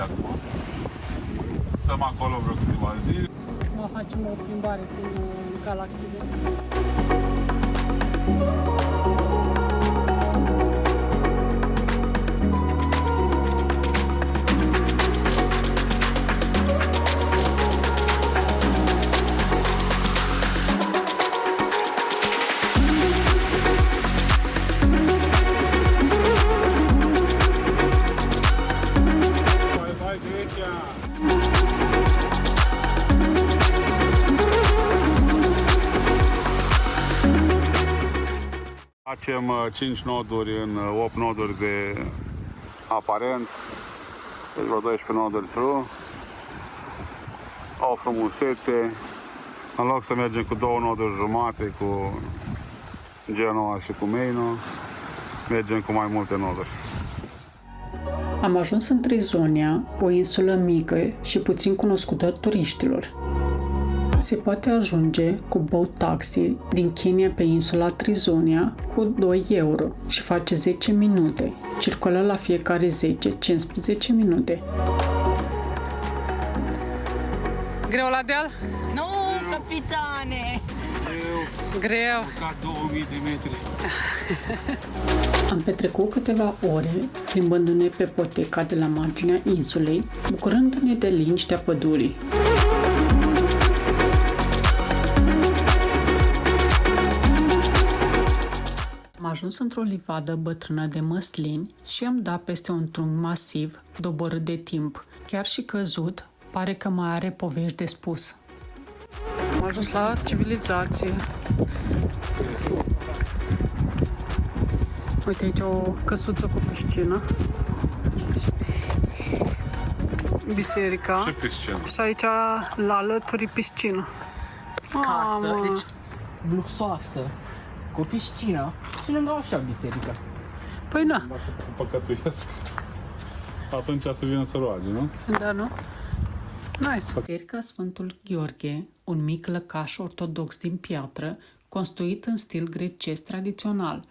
de acum. Stăm acolo vreo câteva zile. Acum facem o plimbare prin galaxie. Facem 5 noduri în 8 noduri de aparent, deci vreo 12 noduri true. O frumusețe. În loc să mergem cu 2 noduri jumate, cu Genoa și cu Meino, mergem cu mai multe noduri. Am ajuns în Trizonia, o insulă mică și puțin cunoscută turiștilor. Se poate ajunge cu boat taxi din Kenya pe insula Trizonia cu 2 euro și face 10 minute. Circulă la fiecare 10-15 minute. Greu la deal? Nu, capitane! Greu. Ca 2000 de metri. Am petrecut câteva ore plimbându-ne pe poteca de la marginea insulei, bucurându-ne de liniștea pădurii. Am ajuns într-o livadă bătrână de măslini și am dat peste un trunchi masiv, doborât de timp. Chiar și căzut, pare că mai are povești de spus. Am ajuns la civilizație. Uite aici o căsuță cu piscină. Biserica. Și piscină. Și aici la alături piscină. Casă, deci luxoasă, cu piscină și lângă așa biserică. Păi da. Dacă păcătuiesc, atunci să vină să roage, nu? Da, nu? Nice. Biserica Sfântul Gheorghe, un mic lăcaș ortodox din piatră, construit în stil grecesc tradițional.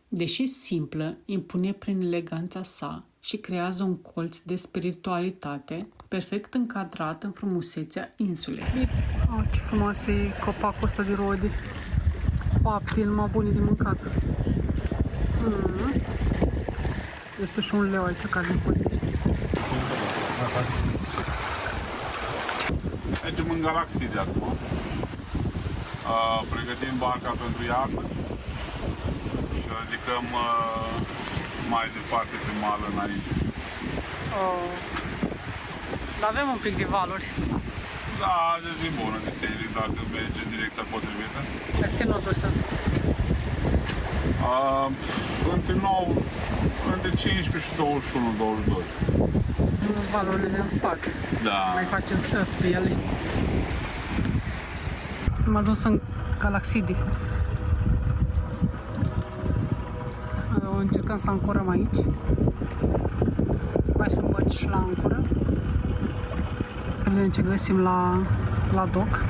Deși simplă, impune prin eleganța sa și creează un colț de spiritualitate perfect încadrat în frumusețea insulei. Oh, ce frumos e copacul ăsta de rodi. Papil, mai bune de mâncat. Este și un leu aici care îl păzește. Mergem în galaxie de acum. Pregătim barca pentru iarnă și ridicăm mai departe pe mal înainte. Dar avem un pic de valuri. Da, deci e bună de sailing dacă merge în direcția potrivită. Dar câte noduri sunt? Între 15 și 21-22. Valurile din spate. Da. Mai facem surf pe ele. Am ajuns în Galaxidi. Încercăm să ancorăm aici. Mai sunt bărci la ancoră. Vedem ce găsim la dock.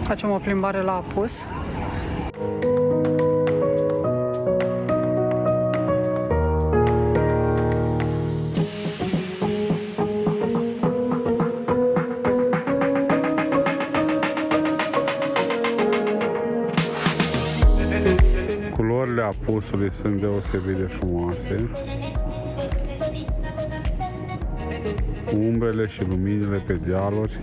Facem o plimbare la apus. Culorile apusului sunt deosebit de frumoase. Umbrele și luminile pe dealuri.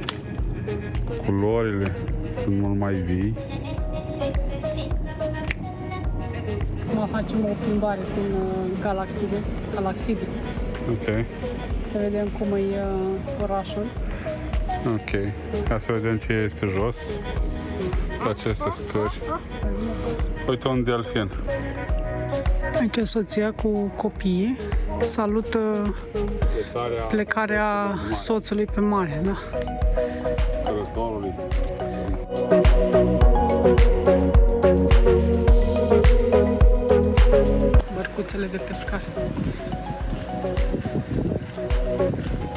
Culorile sunt mult mai vii. Acum facem o plimbare prin Galaxide. Ok. Să vedem cum e orașul. Ok. Ca să vedem ce este jos. Pe aceste scări. Uite un delfin. Aici soția cu copiii salută plecarea soțului pe mare, da? Călătorului. Bărcuțele de pescar.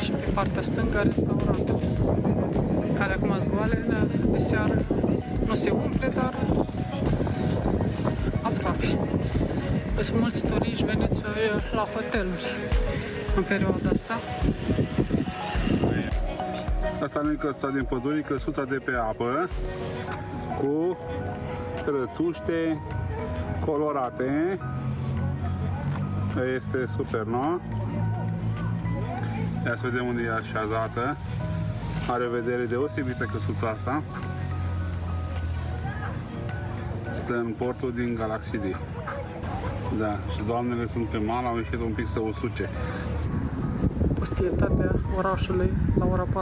Și pe partea stângă restaurantul, care acum sunt goale, de seară nu se umple, dar aproape. Sunt mulți turiști veniți la hoteluri în perioada asta. Asta nu e căsuța din pădure, e căsuța de pe apă cu rățuște colorate. Este super, nu? Ia să vedem unde e așezată. Are vedere deosebită căsuța asta. Stă în portul din Galaxy D. Da, și doamnele sunt pe mal, au ieșit un pic să usuce. Pustietatea orașului la ora 4:30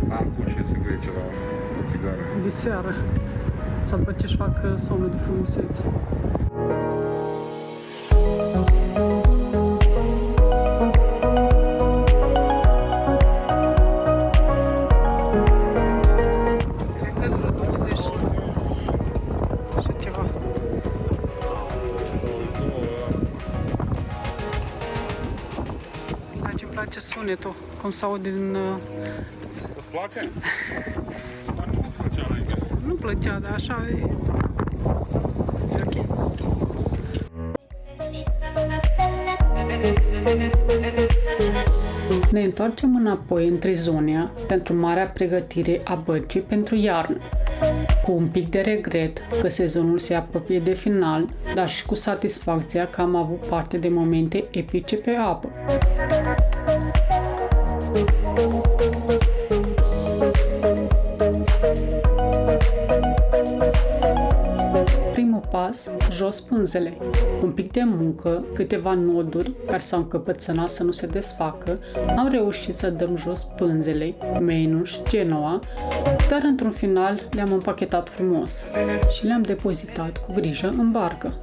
Acum și să grece la o țigară. de seară, sau după ce își fac somnul de frumusețe. Cred că-s vreo 20 și ceva. Îmi place sunetul, cum s-aude din... Îți place? Dar nu îți plăcea înainte. Nu plăcea, dar așa e... E ok. Ne întoarcem înapoi în Trizonia pentru marea pregătire a bărcii pentru iarnă. Cu un pic de regret că sezonul se apropie de final, dar și cu satisfacția că am avut parte de momente epice pe apă. Primul pas, jos pânzele. Un pic de muncă, câteva noduri care s-au încăpățânat să nu se desfacă, am reușit să dăm jos pânzele, Mainu și Genoa, dar într-un final le-am împachetat frumos și le-am depozitat cu grijă în barcă.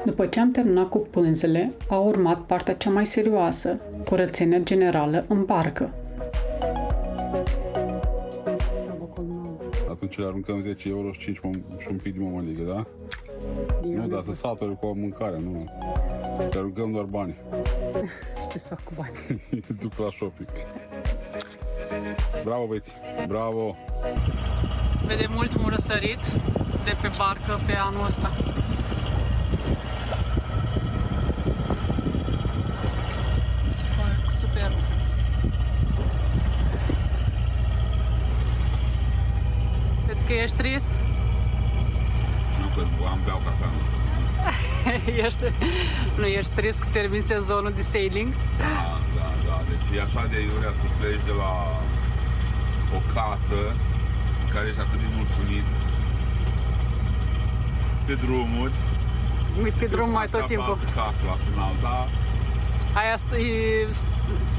După ce am terminat cu pânzele, a urmat partea cea mai serioasă, curățenia generală în barcă. Atunci le aruncăm 10 euro și 5 și un pic de mămăligă, da? Nu, dar să saturi cu mâncarea, nu. Le aruncăm doar bani. Și ce să fac cu bani? Duc la shopping. Bravo, băieți! Bravo! Vedem ultimul răsărit de pe barcă pe anul ăsta. Super! Cred că ești trist? Nu, că am beau cafea. Nu ești trist că termin sezonul de sailing? Da. Deci e așa de iurea să pleci de la o casă în care ești atât de mulțumit pe drumuri. Pe drum mai tot timpul. Casă la final, da? Aia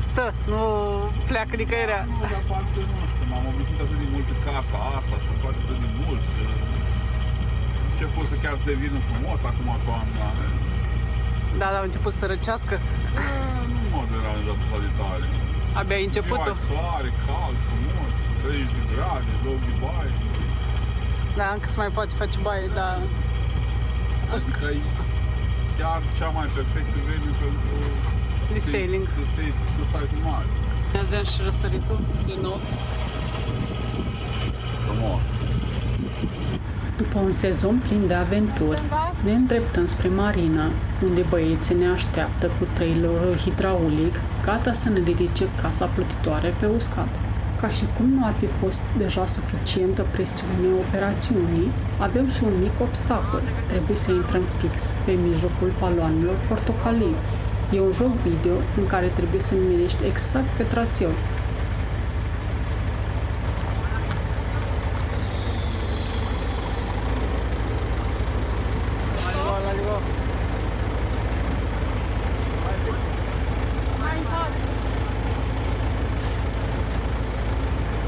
stă, nu pleacă nicăierea. Nu, dar parcă nu știu, m-am obișnuit atât de mult pe casa asta și îmi place atât de mult și început să chiar să devină frumos acum toamna. Da, dar a început să răcească. Nu mă deranjează așa de tare. Abia ai începutul. Mai soare, cald, frumos, 30 de grade, loc de baie. Da, încă se mai poate face baie, dar... Adică e chiar cea mai perfectă vreme pentru de sailing. Să stai cu mare. Ne vedem și răsăritul din nou. Frumos. După un sezon plin de aventuri, ne îndreptăm spre marină, unde băieții ne așteaptă cu trailerul hidraulic gata să ne ridice casa plutitoare pe uscat. Ca și cum nu ar fi fost deja suficientă presiunea operațiunii, avem și un mic obstacol. Trebuie să intrăm fix pe mijlocul baloanelor portocalii. E un joc video în care trebuie să nimerești exact pe traseu.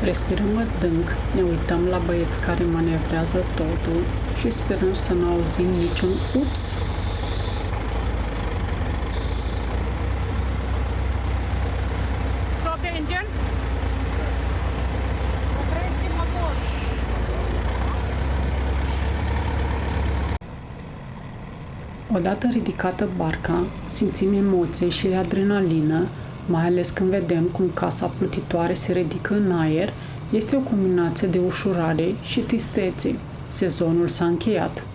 Respirăm adânc, ne uităm la băieți care manevrează totul și sperăm să nu auzim niciun ups. Stop engine. Oprește motor. Odată ridicată barca, simțim emoție și adrenalină, mai ales când vedem cum casa plutitoare se ridică în aer. Este o combinație de ușurare și tristețe. Sezonul s-a încheiat.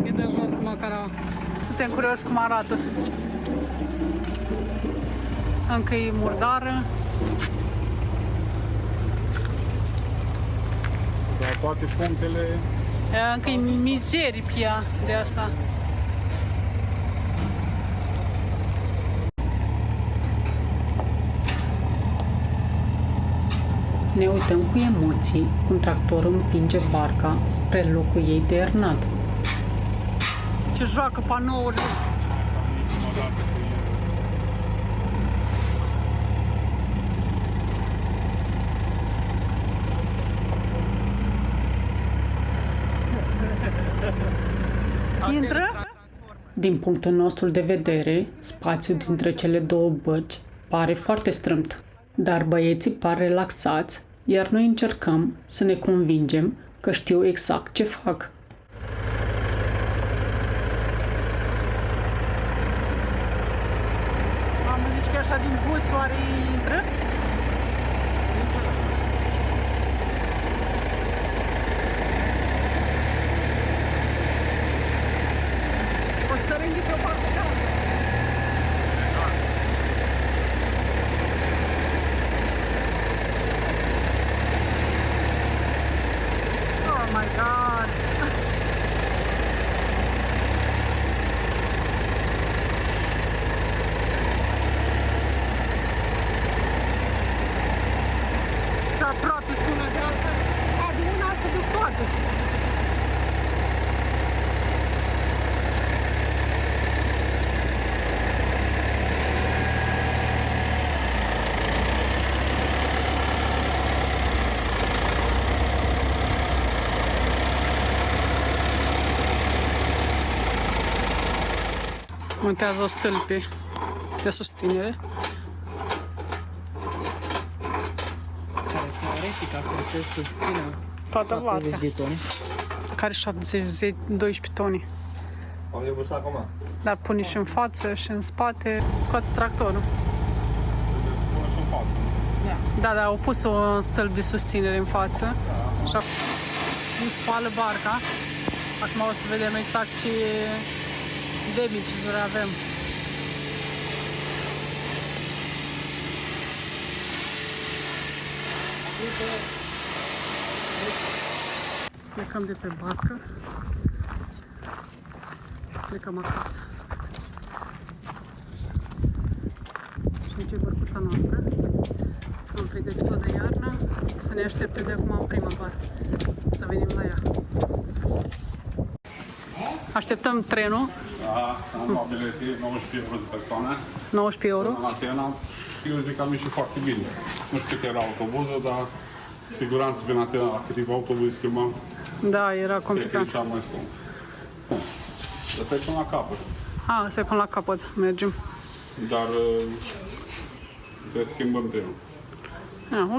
E de jos cum suntem curioși cum arată. Încă e murdară. Dar toate punctele... Încă e mizerii pe ea de asta. Ne uităm cu emoții cum tractorul împinge barca spre locul ei de ernat. Ce joacă panourile! Intră? Din punctul nostru de vedere, spațiul dintre cele două bărci pare foarte strâmt, dar băieții par relaxați, iar noi încercăm să ne convingem că știu exact ce fac. Am zis că așa din gust oare intră? O să rândi pe o parte de alta. Oh my god! Ce aproape sună de alta. De una să duc toate. Montează stâlpi de susținere. Care teoretic ar trebui să susțină Toată 70 varca. de tone. Care 70, 12 tone. Am de vârstă acum. Dar pune și în față și în spate. Scoate tractorul. Da, au pus un stâlp de susținere în față. Și acum spală barca. Acum o să vedem exact ce damage-uri avem. Plecăm de pe barcă. Plecăm acasă. Și aici e bărcuța noastră. Am pregătit-o de iarnă. Să ne aștepte de acum în primăvară. Să venim la ea. Așteptăm trenul. Da, am luat bilete, 19 euro de persoană. 19 euro. La Atena, eu zic că am ieșit foarte bine. Nu știu cât era autobuzul, dar siguranță prin Atena, la câteva autobuze schimbam, Da, era cred că e complicat. cea mai scump. Bun. Să trecem la capăt. Să până la capăt mergem. Dar trebuie să schimbăm trenul.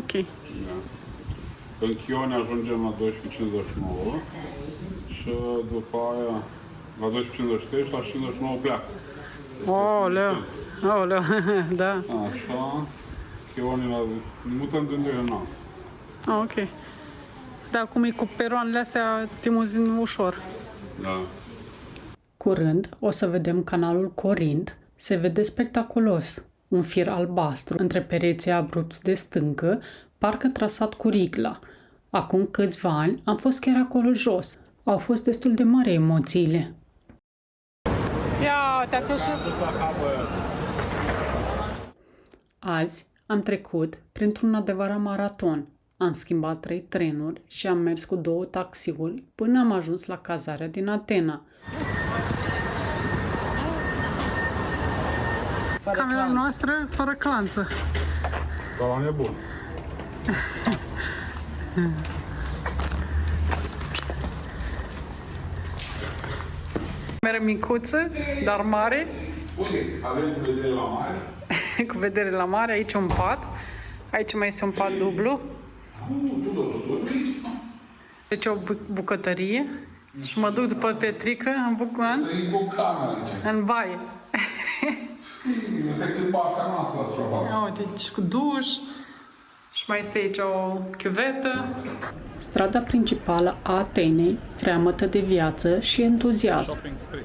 Ok. Da. În Chioni ajungem la 12,59 și după aia la 12,53 și la 59 pleacă. Deci Oleu, oleu, da. Așa, Chioni la... mutăm de unde e înalt. Ok. Dar cum e cu peroanele astea, te muzin ușor. Da. Curând o să vedem canalul Corint, se vede spectaculos. Un fir albastru între pereții abrupți de stâncă, parcă trasat cu rigla. Acum câțiva ani am fost chiar acolo jos. Au fost destul de mari emoțiile. Ia, te-ați ușit? Azi am trecut printr-un adevărat maraton. Am schimbat 3 trenuri și am mers cu 2 taxiuri până am ajuns la cazarea din Atena. Camera noastră fără clanță. Ca la nebun. Cameră micuță, dar mare, Uite, avem cu vedere la mare. cu vedere la mare. Aici un pat. Aici mai este un pat dublu. Deci o bucătărie. Și mă duc după Petrică în Bucuan, E cu camera aici. în baie. Este cât partea noastră la suprafață. Uite, și cu duș. Și mai este aici o chiuvetă. Strada principală a Atenei, freamătă de viață și entuziasm. Shopping street.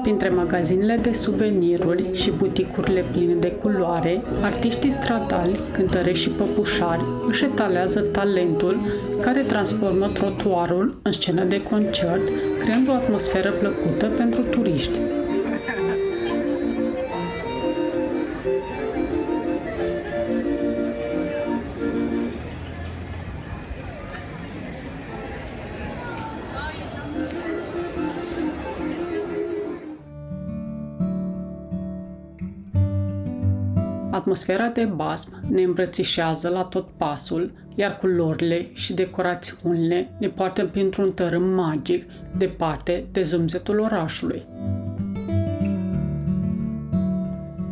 Printre magazinele de suveniruri și buticurile pline de culoare, artiștii stradali, cântăreși și păpușari își etalează talentul care transformă trotuarul în scenă de concert, creând o atmosferă plăcută pentru turiști. Atmosfera de basm ne îmbrățișează la tot pasul, iar culorile și decorațiunile ne poartă printr-un tărâm magic, departe de zumzetul orașului.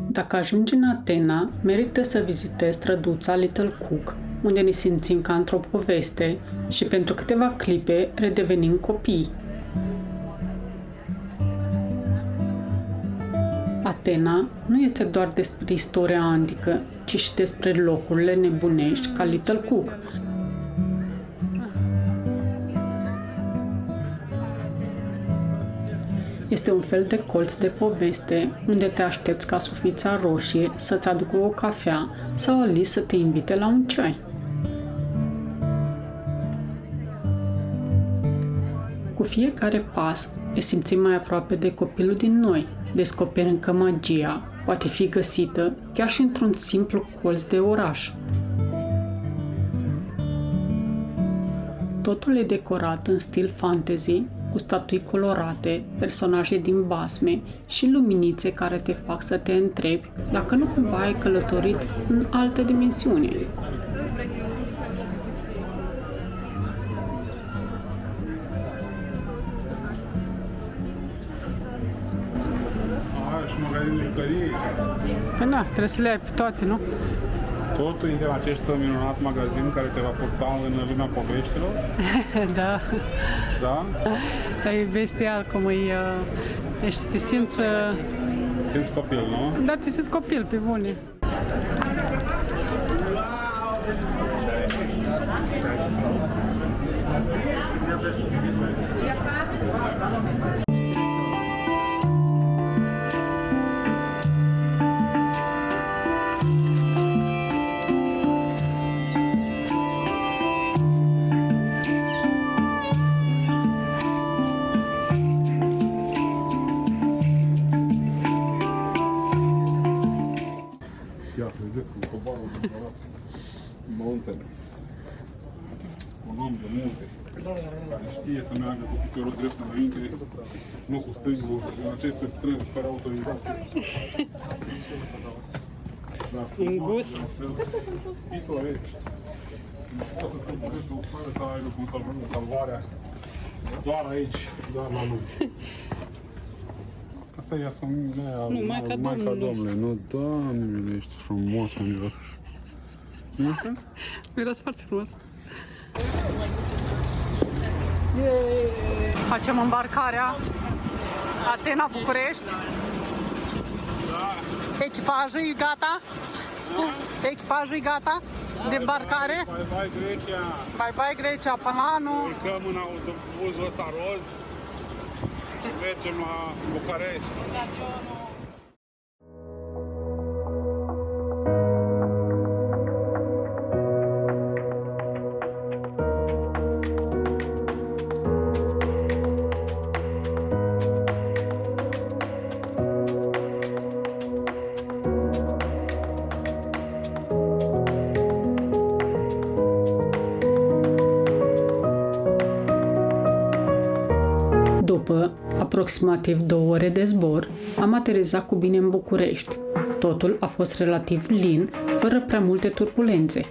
Dacă ajungi în Atena, merită să vizitezi străduța Little Cook, unde ne simțim ca într-o poveste și pentru câteva clipe redevenim copii. Atena nu este doar despre istoria antică, ci și despre locurile nebunești ca Little Cook. Este un fel de colț de poveste unde te aștepți ca Sufița Roșie să-ți aducă o cafea sau Alice să te invite la un ceai. Cu fiecare pas ne simțim mai aproape de copilul din noi, descoperând că magia poate fi găsită chiar și într-un simplu colț de oraș. Totul e decorat în stil fantasy, cu statui colorate, personaje din basme și luminițe care te fac să te întrebi dacă nu cumva ai călătorit în altă dimensiune. Și magazin de jucărie. Păi da, trebuie să le ai pe toate, nu? Totul intră în acest minunat magazin care te va purta în lumea poveștilor. Da. Da? Dar e bestial cum e... Deci te simți... Simți copil, nu? Da, te simți copil, pe bune. Iată, vedeți cum cobarul cumpărat Mountain. Un om de munte, care știe să meargă cu piciorul drept înainte, nu cu stângul, în aceste străzi fără autorizație. Da, Îngust. pitoresc. Poți să stăpânești fără să ai cum să salvarea. Doar aici, doar la lume. Asta e familia aia. Nu, Maica Domnului. Nu, Doamne, ești frumos, mă miros. Nu așa? Miros foarte frumos. Facem îmbarcarea Atena București. Echipajul e gata? Echipajul e gata de îmbarcare? Bye bye Grecia! Bye bye Grecia, până la anul! Urcăm în autobuzul ăsta roz și mergem la București. După aproximativ 2 ore de zbor, am aterizat cu bine în București. Totul a fost relativ lin, fără prea multe turbulențe.